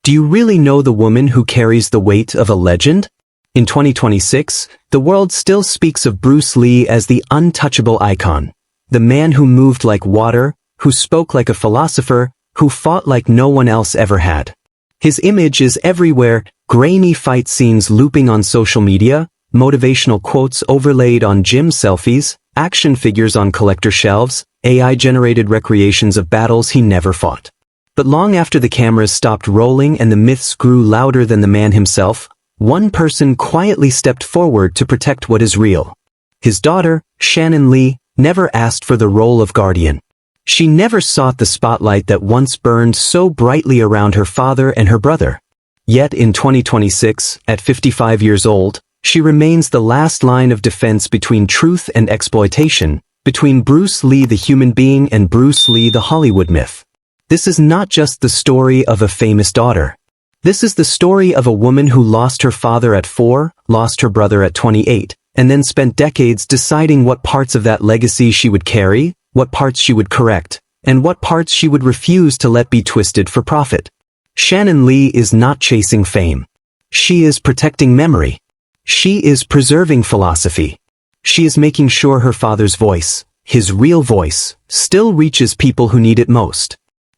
Do you really know the woman who carries the weight of a legend? In 2026, the world still speaks of Bruce Lee as the untouchable icon. The man who moved like water, who spoke like a philosopher, who fought like no one else ever had. His image is everywhere, grainy fight scenes looping on social media, motivational quotes overlaid on gym selfies, action figures on collector shelves, AI-generated recreations of battles he never fought. But long after the cameras stopped rolling and the myths grew louder than the man himself, one person quietly stepped forward to protect what is real. His daughter, Shannon Lee, never asked for the role of guardian. She never sought the spotlight that once burned so brightly around her father and her brother. Yet in 2026, at 55 years old, she remains the last line of defense between truth and exploitation, between Bruce Lee the human being and Bruce Lee the Hollywood myth. This is not just the story of a famous daughter. This is the story of a woman who lost her father at 4, lost her brother at 28, and then spent decades deciding what parts of that legacy she would carry, what parts she would correct, and what parts she would refuse to let be twisted for profit. Shannon Lee is not chasing fame. She is protecting memory. She is preserving philosophy. She is making sure her father's voice, his real voice, still reaches people who need it most.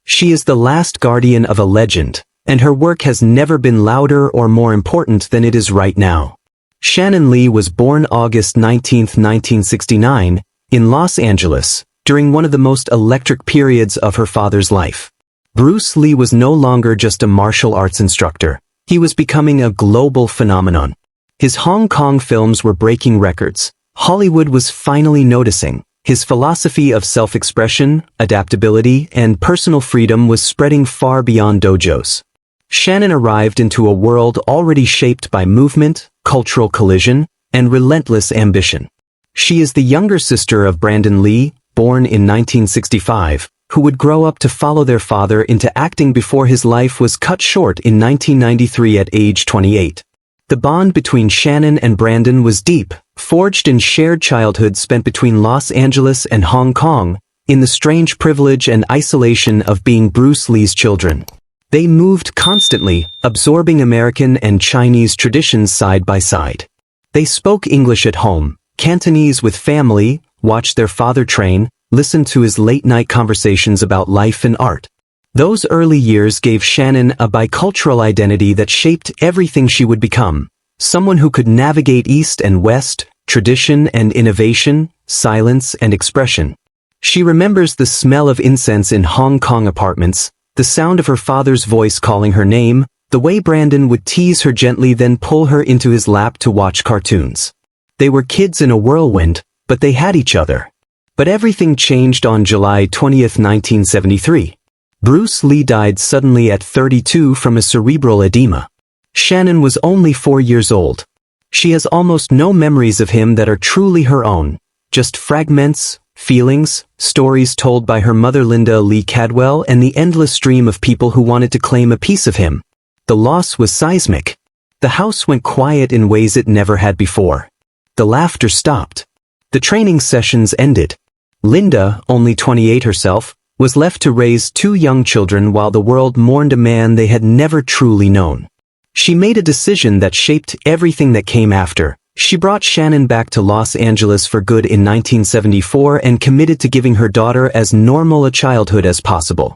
She is the last guardian of a legend, and her work has never been louder or more important than it is right now. Shannon Lee was born August 19, 1969, in Los Angeles, during one of the most electric periods of her father's life. Bruce Lee was no longer just a martial arts instructor. He was becoming a global phenomenon. His Hong Kong films were breaking records. Hollywood was finally noticing. His philosophy of self-expression, adaptability, and personal freedom was spreading far beyond dojos. Shannon arrived into a world already shaped by movement, cultural collision, and relentless ambition. She is the younger sister of Brandon Lee, born in 1965, who would grow up to follow their father into acting before his life was cut short in 1993 at age 28. The bond between Shannon and Brandon was deep, forged in shared childhood spent between Los Angeles and Hong Kong, in the strange privilege and isolation of being Bruce Lee's children. They moved constantly, absorbing American and Chinese traditions side by side. They spoke English at home, Cantonese with family, watched their father train, listened to his late-night conversations about life and art. Those early years gave Shannon a bicultural identity that shaped everything she would become, someone who could navigate East and West, tradition and innovation, silence and expression. She remembers the smell of incense in Hong Kong apartments, the sound of her father's voice calling her name, the way Brandon would tease her gently then pull her into his lap to watch cartoons. They were kids in a whirlwind, but they had each other. But everything changed on July 20, 1973. Bruce Lee died suddenly at 32 from a cerebral edema. Shannon was only 4 years old. She has almost no memories of him that are truly her own, just fragments, feelings, stories told by her mother Linda Lee Cadwell and the endless stream of people who wanted to claim a piece of him. The loss was seismic. The house went quiet in ways it never had before. The laughter stopped. The training sessions ended. Linda, only 28 herself, was left to raise 2 young children while the world mourned a man they had never truly known. She made a decision that shaped everything that came after. She brought Shannon back to Los Angeles for good in 1974 and committed to giving her daughter as normal a childhood as possible.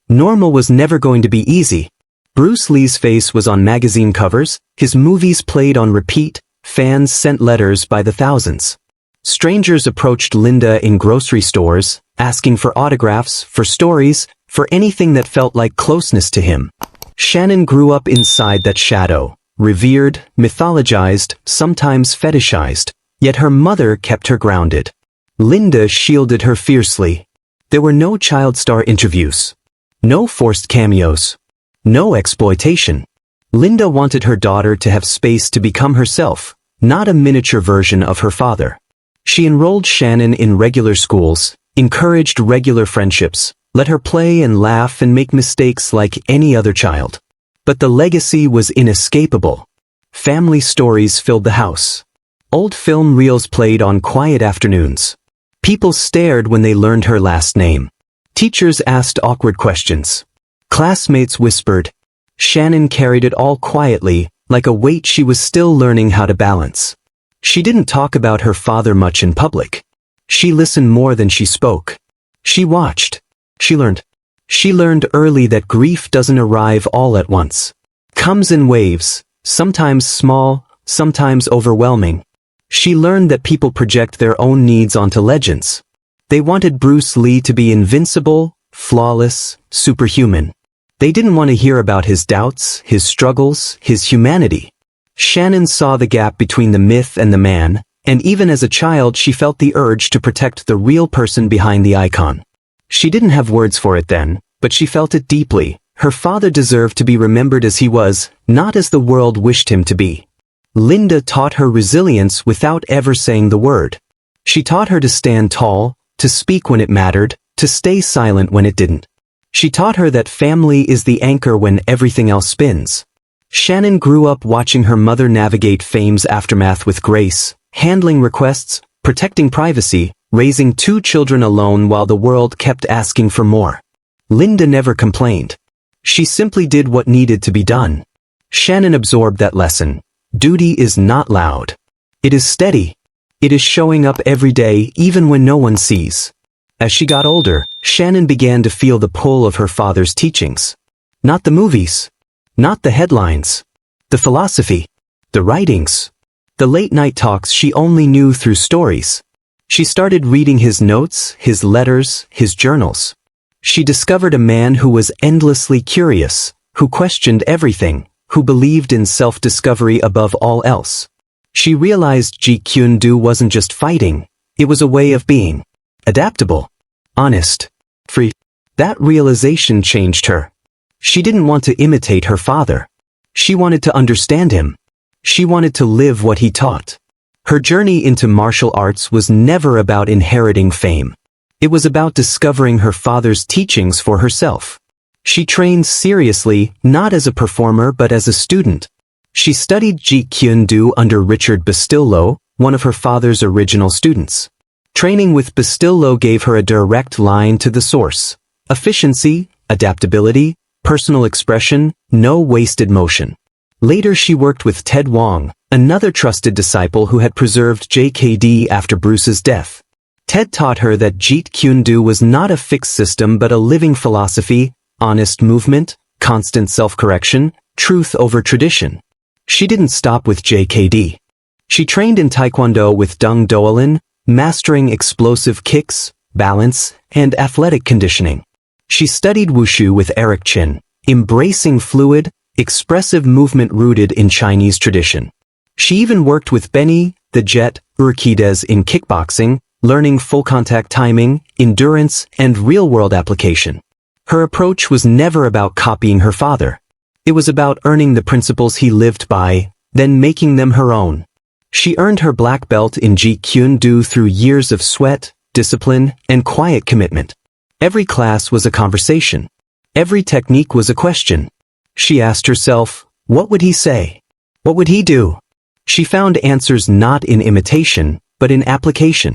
Normal was never going to be easy. Bruce Lee's face was on magazine covers, his movies played on repeat, fans sent letters by the thousands. Strangers approached Linda in grocery stores, asking for autographs, for stories, for anything that felt like closeness to him. Shannon grew up inside that shadow, revered, mythologized, sometimes fetishized, yet her mother kept her grounded. Linda shielded her fiercely. There were no child star interviews. No forced cameos. No exploitation. Linda wanted her daughter to have space to become herself, not a miniature version of her father. She enrolled Shannon in regular schools, encouraged regular friendships, let her play and laugh and make mistakes like any other child. But the legacy was inescapable. Family stories filled the house. Old film reels played on quiet afternoons. People stared when they learned her last name. Teachers asked awkward questions. Classmates whispered, Shannon carried it all quietly, like a weight she was still learning how to balance. She didn't talk about her father much in public. She listened more than she spoke. She watched. She learned. She learned early that grief doesn't arrive all at once. Comes in waves, sometimes small, sometimes overwhelming. She learned that people project their own needs onto legends. They wanted Bruce Lee to be invincible, flawless, superhuman. They didn't want to hear about his doubts, his struggles, his humanity. Shannon saw the gap between the myth and the man, and even as a child she felt the urge to protect the real person behind the icon. She didn't have words for it then, but she felt it deeply. Her father deserved to be remembered as he was, not as the world wished him to be. Linda taught her resilience without ever saying the word. She taught her to stand tall, to speak when it mattered, to stay silent when it didn't. She taught her that family is the anchor when everything else spins. Shannon grew up watching her mother navigate fame's aftermath with grace, handling requests, protecting privacy, raising 2 children alone while the world kept asking for more. Linda never complained. She simply did what needed to be done. Shannon absorbed that lesson. Duty is not loud. It is steady. It is showing up every day even when no one sees. As she got older, Shannon began to feel the pull of her father's teachings. Not the movies. Not the headlines. The philosophy. The writings. The late-night talks she only knew through stories. She started reading his notes, his letters, his journals. She discovered a man who was endlessly curious, who questioned everything, who believed in self-discovery above all else. She realized Jeet Kune Do wasn't just fighting, it was a way of being. Adaptable. Honest. Free. That realization changed her. She didn't want to imitate her father. She wanted to understand him. She wanted to live what he taught. Her journey into martial arts was never about inheriting fame. It was about discovering her father's teachings for herself. She trained seriously, not as a performer but as a student. She studied Jeet Kune Do under Richard Bustillo, one of her father's original students. Training with Bustillo gave her a direct line to the source. Efficiency, adaptability, personal expression, no wasted motion. Later she worked with Ted Wong, another trusted disciple who had preserved JKD after Bruce's death. Ted taught her that Jeet Kune Do was not a fixed system but a living philosophy, honest movement, constant self-correction, truth over tradition. She didn't stop with JKD. She trained in Taekwondo with Dung Doalin, mastering explosive kicks, balance, and athletic conditioning. She studied Wushu with Eric Chin, embracing fluid, expressive movement rooted in Chinese tradition. She even worked with Benny, the Jet, Urquidez in kickboxing, learning full-contact timing, endurance, and real-world application. Her approach was never about copying her father. It was about earning the principles he lived by, then making them her own. She earned her black belt in Jeet Kune Do through years of sweat, discipline, and quiet commitment. Every class was a conversation. Every technique was a question. She asked herself, what would he say? What would he do? She found answers not in imitation, but in application.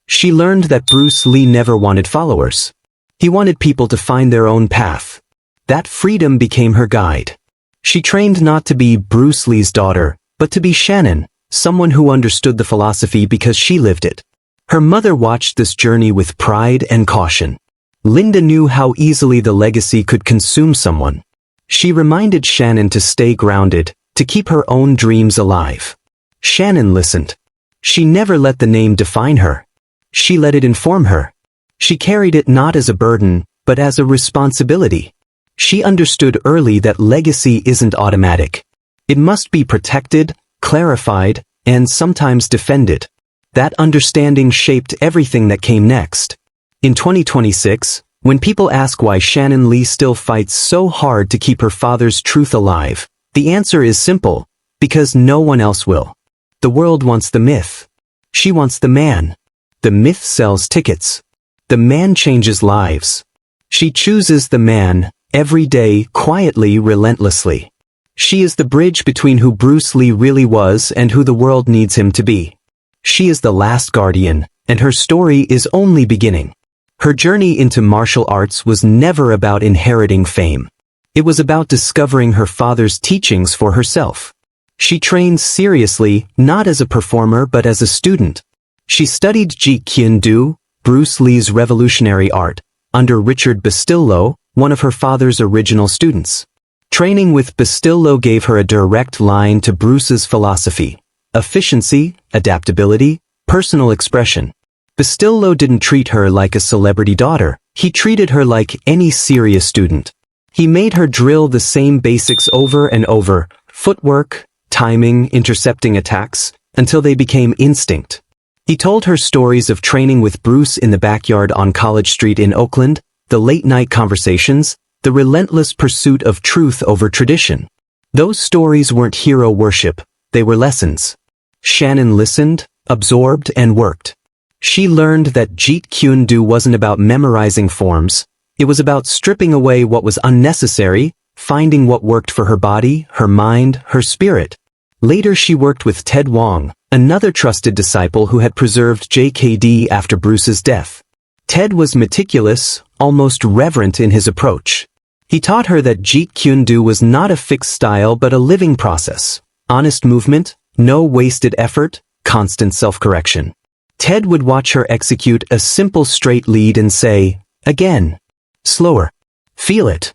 She learned that Bruce Lee never wanted followers. He wanted people to find their own path. That freedom became her guide. She trained not to be Bruce Lee's daughter, but to be Shannon, someone who understood the philosophy because she lived it. Her mother watched this journey with pride and caution. Linda knew how easily the legacy could consume someone. She reminded Shannon to stay grounded, to keep her own dreams alive. Shannon listened. She never let the name define her. She let it inform her. She carried it not as a burden, but as a responsibility. She understood early that legacy isn't automatic. It must be protected, clarified, and sometimes defended. That understanding shaped everything that came next. In 2026, when people ask why Shannon Lee still fights so hard to keep her father's truth alive, the answer is simple: because no one else will. The world wants the myth. She wants the man. The myth sells tickets. The man changes lives. She chooses the man, every day, quietly, relentlessly. She is the bridge between who Bruce Lee really was and who the world needs him to be. She is the last guardian, and her story is only beginning. Her journey into martial arts was never about inheriting fame. It was about discovering her father's teachings for herself. She trained seriously, not as a performer but as a student. She studied Jeet Kune Do, Bruce Lee's revolutionary art, under Richard Bustillo, one of her father's original students. Training with Bustillo gave her a direct line to Bruce's philosophy: efficiency, adaptability, personal expression. Bustillo didn't treat her like a celebrity daughter, he treated her like any serious student. He made her drill the same basics over and over: footwork, timing, intercepting attacks, until they became instinct. He told her stories of training with Bruce in the backyard on College Street in Oakland, the late-night conversations, the relentless pursuit of truth over tradition. Those stories weren't hero worship, they were lessons. Shannon listened, absorbed, and worked. She learned that Jeet Kune Do wasn't about memorizing forms, it was about stripping away what was unnecessary, finding what worked for her body, her mind, her spirit. Later she worked with Ted Wong, another trusted disciple who had preserved JKD after Bruce's death. Ted was meticulous, almost reverent in his approach. He taught her that Jeet Kune Do was not a fixed style but a living process. Honest movement, no wasted effort, constant self-correction. Ted would watch her execute a simple straight lead and say, "Again. Slower. Feel it."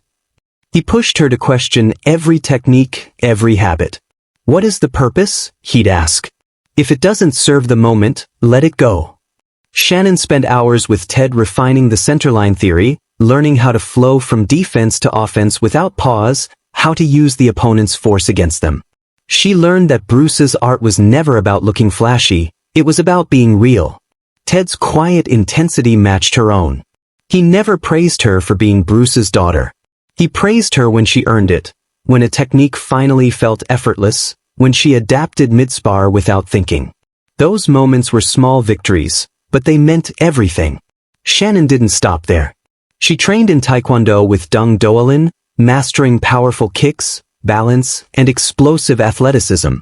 He pushed her to question every technique, every habit. "What is the purpose?" he'd ask. "If it doesn't serve the moment, let it go." Shannon spent hours with Ted refining the centerline theory, learning how to flow from defense to offense without pause, how to use the opponent's force against them. She learned that Bruce's art was never about looking flashy, it was about being real. Ted's quiet intensity matched her own. He never praised her for being Bruce's daughter. He praised her when she earned it, when a technique finally felt effortless, when she adapted mid-spar without thinking. Those moments were small victories, but they meant everything. Shannon didn't stop there. She trained in Taekwondo with Dung Doalin, mastering powerful kicks, balance, and explosive athleticism.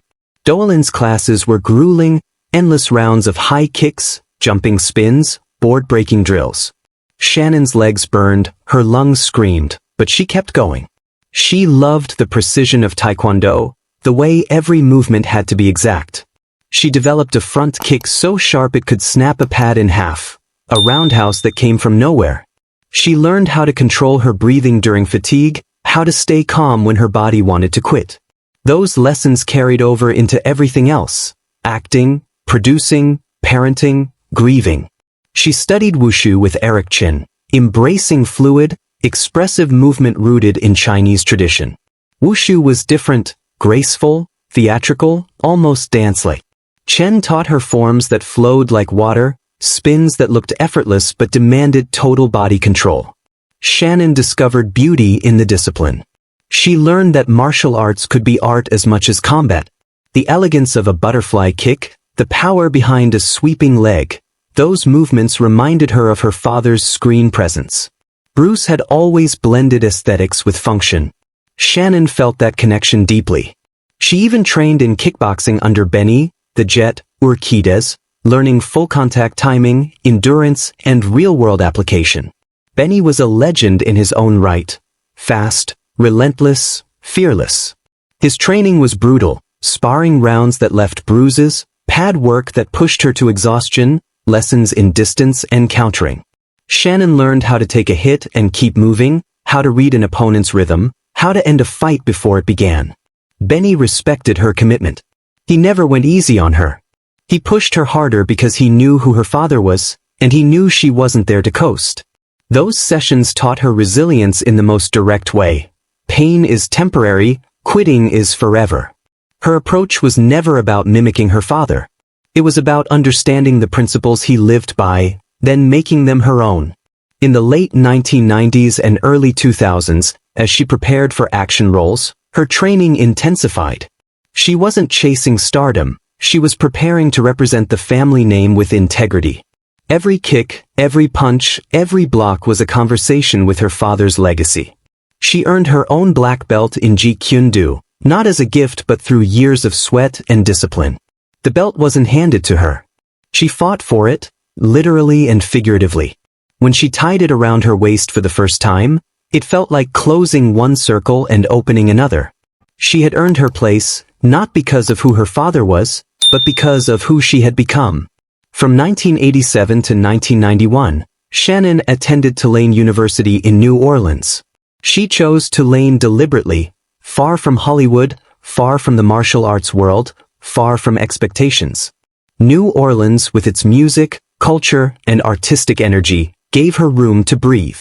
Doalin's classes were grueling, endless rounds of high kicks, jumping spins, board-breaking drills. Shannon's legs burned, her lungs screamed, but she kept going. She loved the precision of Taekwondo, the way every movement had to be exact. She developed a front kick so sharp it could snap a pad in half, a roundhouse that came from nowhere. She learned how to control her breathing during fatigue, how to stay calm when her body wanted to quit. Those lessons carried over into everything else: acting, producing, parenting, grieving. She studied wushu with Eric Chin, embracing fluid, expressive movement rooted in Chinese tradition. Wushu was different, graceful, theatrical, almost dance-like. Chen taught her forms that flowed like water, spins that looked effortless but demanded total body control. Shannon discovered beauty in the discipline. She learned that martial arts could be art as much as combat. The elegance of a butterfly kick, the power behind a sweeping leg, those movements reminded her of her father's screen presence. Bruce had always blended aesthetics with function. Shannon felt that connection deeply. She even trained in kickboxing under Benny, the Jet, Urquidez, learning full-contact timing, endurance, and real-world application. Benny was a legend in his own right. Fast, relentless, fearless. His training was brutal, sparring rounds that left bruises, pad work that pushed her to exhaustion, lessons in distance and countering. Shannon learned how to take a hit and keep moving, how to read an opponent's rhythm, how to end a fight before it began. Benny respected her commitment. He never went easy on her. He pushed her harder because he knew who her father was, and he knew she wasn't there to coast. Those sessions taught her resilience in the most direct way. Pain is temporary, quitting is forever. Her approach was never about mimicking her father. It was about understanding the principles he lived by, then making them her own. In the late 1990s and early 2000s, as she prepared for action roles, her training intensified. She wasn't chasing stardom, she was preparing to represent the family name with integrity. Every kick, every punch, every block was a conversation with her father's legacy. She earned her own black belt in Jeet Kune Do, not as a gift but through years of sweat and discipline. The belt wasn't handed to her. She fought for it, literally and figuratively. When she tied it around her waist for the first time, It felt like closing one circle and opening another. She had earned her place, not because of who her father was, but because of who she had become. From 1987 to 1991, Shannon attended Tulane University in New Orleans. She chose Tulane deliberately, far from Hollywood, far from the martial arts world, far from expectations. New Orleans, with its music, culture, and artistic energy, gave her room to breathe.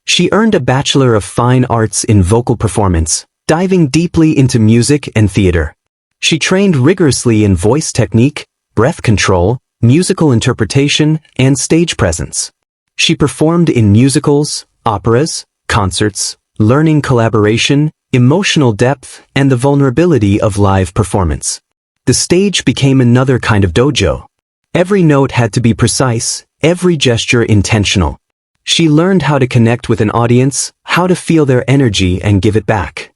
She earned a Bachelor of Fine Arts in vocal performance, diving deeply into music and theater. She trained rigorously in voice technique, breath control, musical interpretation, and stage presence. She performed in musicals, operas, concerts, learning collaboration, emotional depth, and the vulnerability of live performance. The stage became another kind of dojo. Every note had to be precise, every gesture intentional. She learned how to connect with an audience, how to feel their energy and give it back.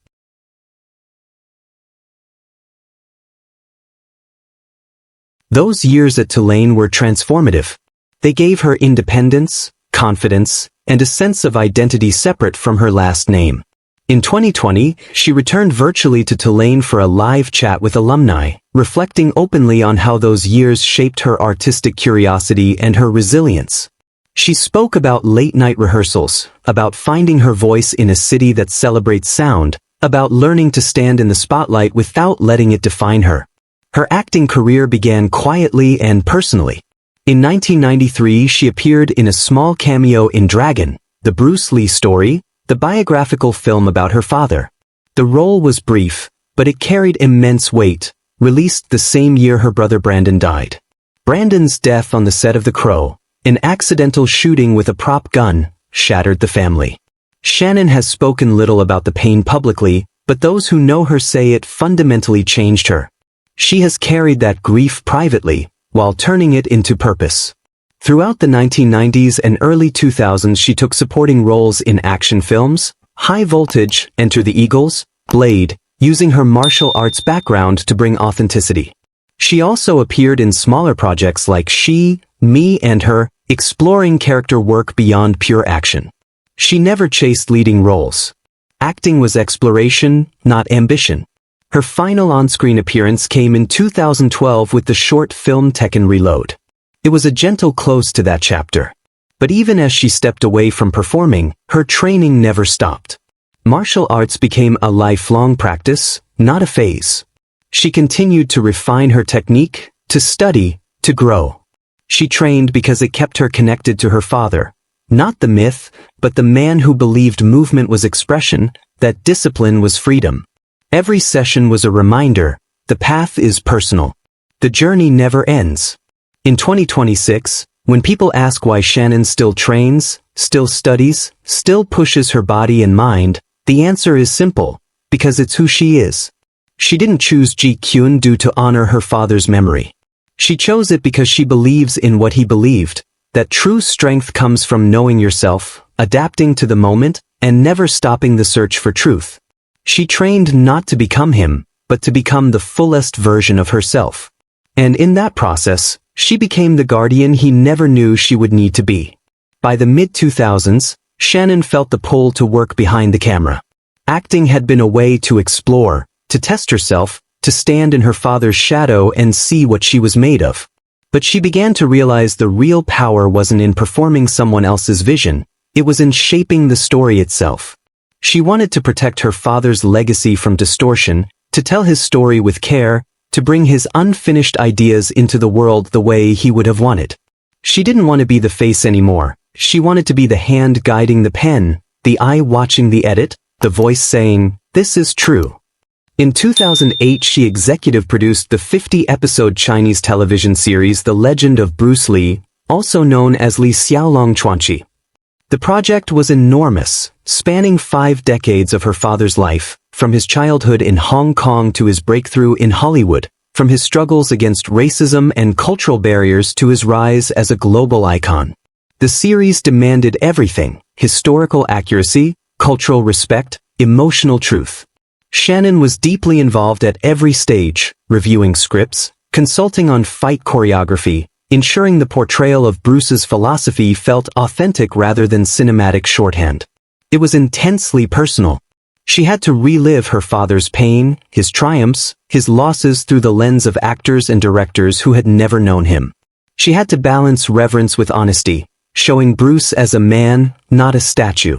Those years at Tulane were transformative. They gave her independence, confidence, and a sense of identity separate from her last name. In 2020, she returned virtually to Tulane for a live chat with alumni, reflecting openly on how those years shaped her artistic curiosity and her resilience. She spoke about late-night rehearsals, about finding her voice in a city that celebrates sound, about learning to stand in the spotlight without letting it define her. Her acting career began quietly and personally. In 1993, she appeared in a small cameo in Dragon, the Bruce Lee story, the biographical film about her father. The role was brief, but it carried immense weight, released the same year her brother Brandon died. Brandon's death on the set of The Crow, an accidental shooting with a prop gun, shattered the family. Shannon has spoken little about the pain publicly, but those who know her say it fundamentally changed her. She has carried that grief privately, while turning it into purpose. Throughout the 1990s and early 2000s, she took supporting roles in action films, High Voltage, Enter the Eagles, Blade, using her martial arts background to bring authenticity. She also appeared in smaller projects like She, Me and Her, exploring character work beyond pure action. She never chased leading roles. Acting was exploration, not ambition. Her final on-screen appearance came in 2012 with the short film Tekken Reload. It was a gentle close to that chapter. But even as she stepped away from performing, her training never stopped. Martial arts became a lifelong practice, not a phase. She continued to refine her technique, to study, to grow. She trained because it kept her connected to her father. Not the myth, but the man who believed movement was expression, that discipline was freedom. Every session was a reminder, the path is personal. The journey never ends. In 2026, when people ask why Shannon still trains, still studies, still pushes her body and mind, the answer is simple, because it's who she is. She didn't choose Jeet Kune Do to honor her father's memory. She chose it because she believes in what he believed, that true strength comes from knowing yourself, adapting to the moment, and never stopping the search for truth. She trained not to become him, but to become the fullest version of herself. And in that process, she became the guardian he never knew she would need to be. By the mid-2000s, Shannon felt the pull to work behind the camera. Acting had been a way to explore, to test herself, to stand in her father's shadow and see what she was made of. But she began to realize the real power wasn't in performing someone else's vision, it was in shaping the story itself. She wanted to protect her father's legacy from distortion, to tell his story with care, to bring his unfinished ideas into the world the way he would have wanted. She didn't want to be the face anymore. She wanted to be the hand guiding the pen, the eye watching the edit, the voice saying, "This is true." In 2008, she executive produced the 50-episode Chinese television series The Legend of Bruce Lee, also known as Li Xiaolong Chuanqi. The project was enormous, spanning 5 decades of her father's life, from his childhood in Hong Kong to his breakthrough in Hollywood, from his struggles against racism and cultural barriers to his rise as a global icon. The series demanded everything: historical accuracy, cultural respect, emotional truth. Shannon was deeply involved at every stage, reviewing scripts, consulting on fight choreography, ensuring the portrayal of Bruce's philosophy felt authentic rather than cinematic shorthand. It was intensely personal. She had to relive her father's pain, his triumphs, his losses through the lens of actors and directors who had never known him. She had to balance reverence with honesty, showing Bruce as a man, not a statue.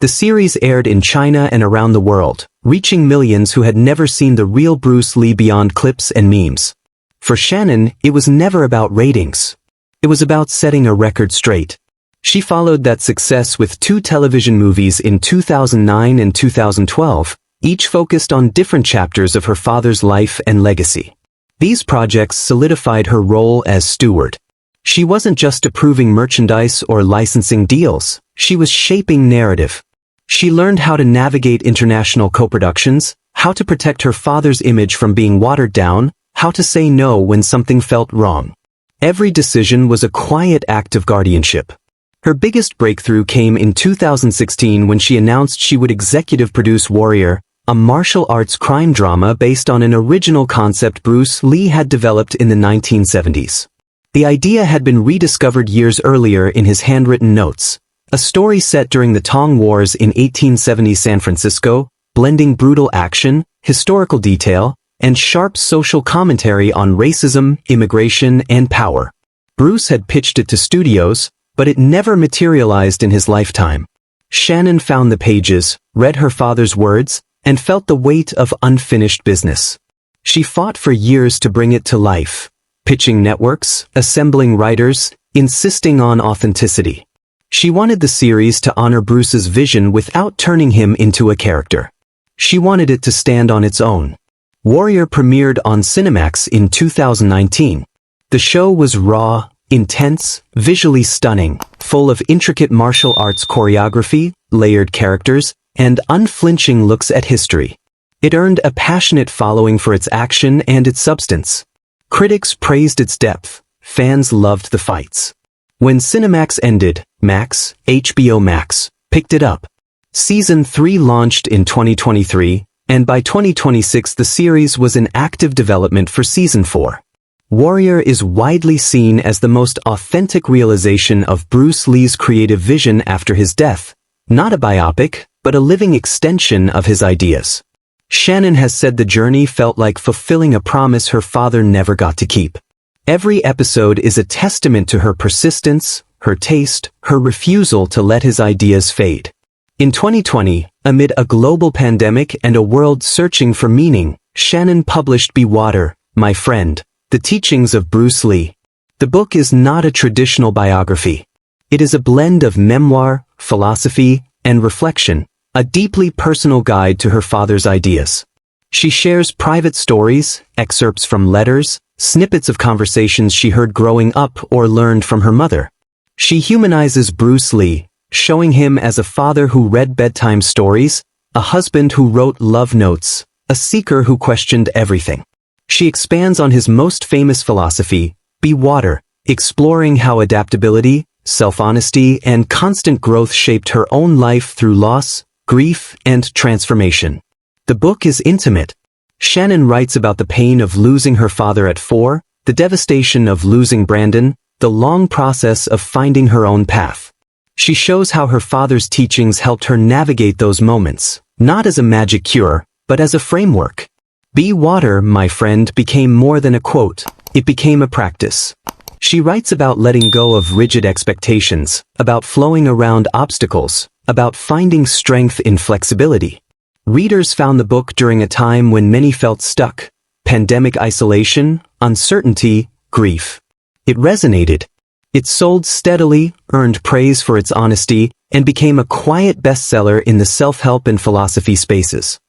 The series aired in China and around the world, reaching millions who had never seen the real Bruce Lee beyond clips and memes. For Shannon, it was never about ratings. It was about setting a record straight. She followed that success with 2 television movies in 2009 and 2012, each focused on different chapters of her father's life and legacy. These projects solidified her role as steward. She wasn't just approving merchandise or licensing deals, she was shaping narrative. She learned how to navigate international co-productions, how to protect her father's image from being watered down, how to say no when something felt wrong. Every decision was a quiet act of guardianship. Her biggest breakthrough came in 2016 when she announced she would executive produce Warrior, a martial arts crime drama based on an original concept Bruce Lee had developed in the 1970s. The idea had been rediscovered years earlier in his handwritten notes, a story set during the Tong Wars in 1870 San Francisco, blending brutal action, historical detail, and sharp social commentary on racism, immigration, and power. Bruce had pitched it to studios, but it never materialized in his lifetime. Shannon found the pages, read her father's words, and felt the weight of unfinished business. She fought for years to bring it to life, pitching networks, assembling writers, insisting on authenticity. She wanted the series to honor Bruce's vision without turning him into a character. She wanted it to stand on its own. Warrior premiered on Cinemax in 2019. The show was raw, intense, visually stunning, full of intricate martial arts choreography, layered characters, and unflinching looks at history. It earned a passionate following for its action and its substance. Critics praised its depth, fans loved the fights. When Cinemax ended, HBO Max, picked it up. Season 3 launched in 2023, and by 2026 the series was in active development for Season 4. Warrior is widely seen as the most authentic realization of Bruce Lee's creative vision after his death, not a biopic, but a living extension of his ideas. Shannon has said the journey felt like fulfilling a promise her father never got to keep. Every episode is a testament to her persistence, her taste, her refusal to let his ideas fade. In 2020, amid a global pandemic and a world searching for meaning, Shannon published Be Water, My Friend, The Teachings of Bruce Lee. The book is not a traditional biography. It is a blend of memoir, philosophy, and reflection, a deeply personal guide to her father's ideas. She shares private stories, excerpts from letters, snippets of conversations she heard growing up or learned from her mother. She humanizes Bruce Lee, showing him as a father who read bedtime stories, a husband who wrote love notes, a seeker who questioned everything. She expands on his most famous philosophy, Be Water, exploring how adaptability, self-honesty, and constant growth shaped her own life through loss, grief, and transformation. The book is intimate. Shannon writes about the pain of losing her father at 4, the devastation of losing Brandon, the long process of finding her own path. She shows how her father's teachings helped her navigate those moments, not as a magic cure, but as a framework. Be Water, My Friend became more than a quote, it became a practice. She writes about letting go of rigid expectations, about flowing around obstacles, about finding strength in flexibility. Readers found the book during a time when many felt stuck, pandemic isolation, uncertainty, grief. It resonated. It sold steadily, earned praise for its honesty, and became a quiet bestseller in the self-help and philosophy spaces.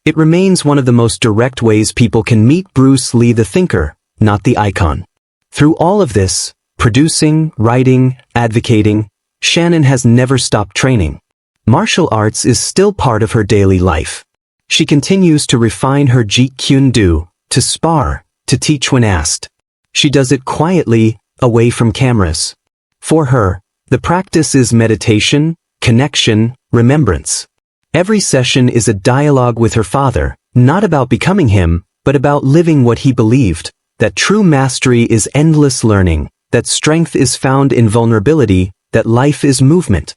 It remains one of the most direct ways people can meet Bruce Lee the thinker, not the icon. Through all of this, producing, writing, advocating, Shannon has never stopped training. Martial arts is still part of her daily life. She continues to refine her Jeet Kune Do, to spar, to teach when asked. She does it quietly, away from cameras. For her, the practice is meditation, connection, remembrance. Every session is a dialogue with her father, not about becoming him, but about living what he believed, that true mastery is endless learning, that strength is found in vulnerability, that life is movement.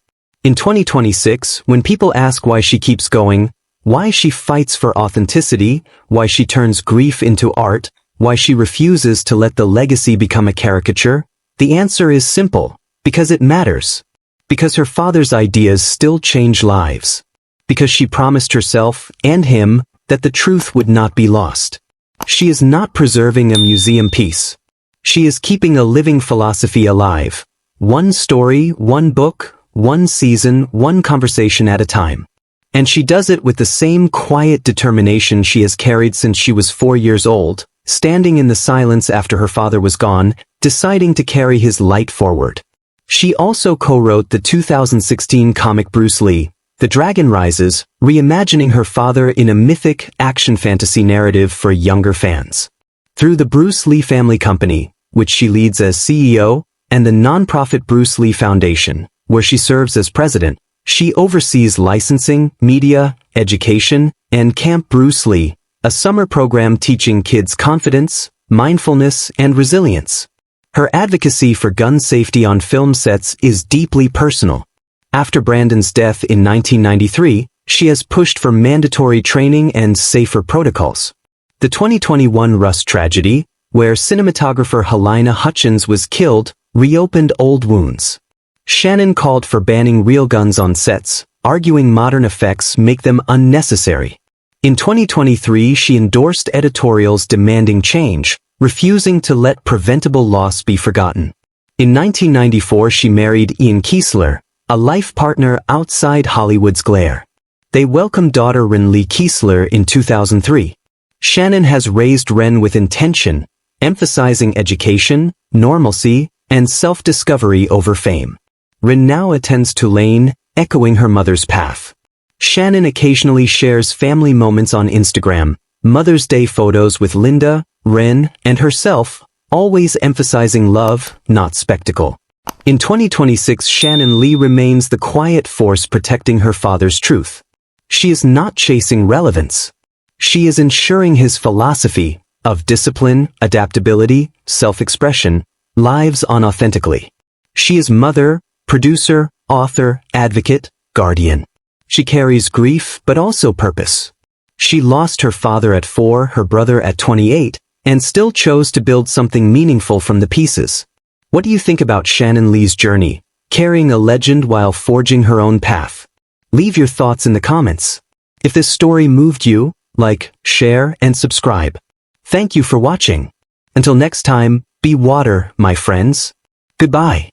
In 2026, when people ask why she keeps going, why she fights for authenticity, why she turns grief into art, why she refuses to let the legacy become a caricature, the answer is simple: because it matters. Because her father's ideas still change lives. Because she promised herself, and him, that the truth would not be lost. She is not preserving a museum piece. She is keeping a living philosophy alive. One story, one book, one season, one conversation at a time. And she does it with the same quiet determination she has carried since she was 4 years old, standing in the silence after her father was gone, deciding to carry his light forward. She also co-wrote the 2016 comic Bruce Lee, The Dragon Rises, reimagining her father in a mythic action fantasy narrative for younger fans. Through the Bruce Lee Family Company, which she leads as CEO, and the nonprofit Bruce Lee Foundation, where she serves as president, she oversees licensing, media, education, and Camp Bruce Lee, a summer program teaching kids confidence, mindfulness, and resilience. Her advocacy for gun safety on film sets is deeply personal. After Brandon's death in 1993, she has pushed for mandatory training and safer protocols. The 2021 Rust tragedy, where cinematographer Helena Hutchins was killed, reopened old wounds. Shannon called for banning real guns on sets, arguing modern effects make them unnecessary. In 2023, she endorsed editorials demanding change, refusing to let preventable loss be forgotten. In 1994, she married Ian Kiesler, a life partner outside Hollywood's glare. They welcomed daughter Ren Lee Kiesler in 2003. Shannon has raised Ren with intention, emphasizing education, normalcy, and self-discovery over fame. Ren now attends Tulane, echoing her mother's path. Shannon occasionally shares family moments on Instagram, Mother's Day photos with Linda, Ren, and herself, always emphasizing love, not spectacle. In 2026, Shannon Lee remains the quiet force protecting her father's truth. She is not chasing relevance. She is ensuring his philosophy of discipline, adaptability, self-expression, lives on authentically. She is mother, producer, author, advocate, guardian. She carries grief but also purpose. She lost her father at 4, her brother at 28, and still chose to build something meaningful from the pieces. What do you think about Shannon Lee's journey, carrying a legend while forging her own path? Leave your thoughts in the comments. If this story moved you, like, share, and subscribe. Thank you for watching. Until next time, be water, my friends. Goodbye.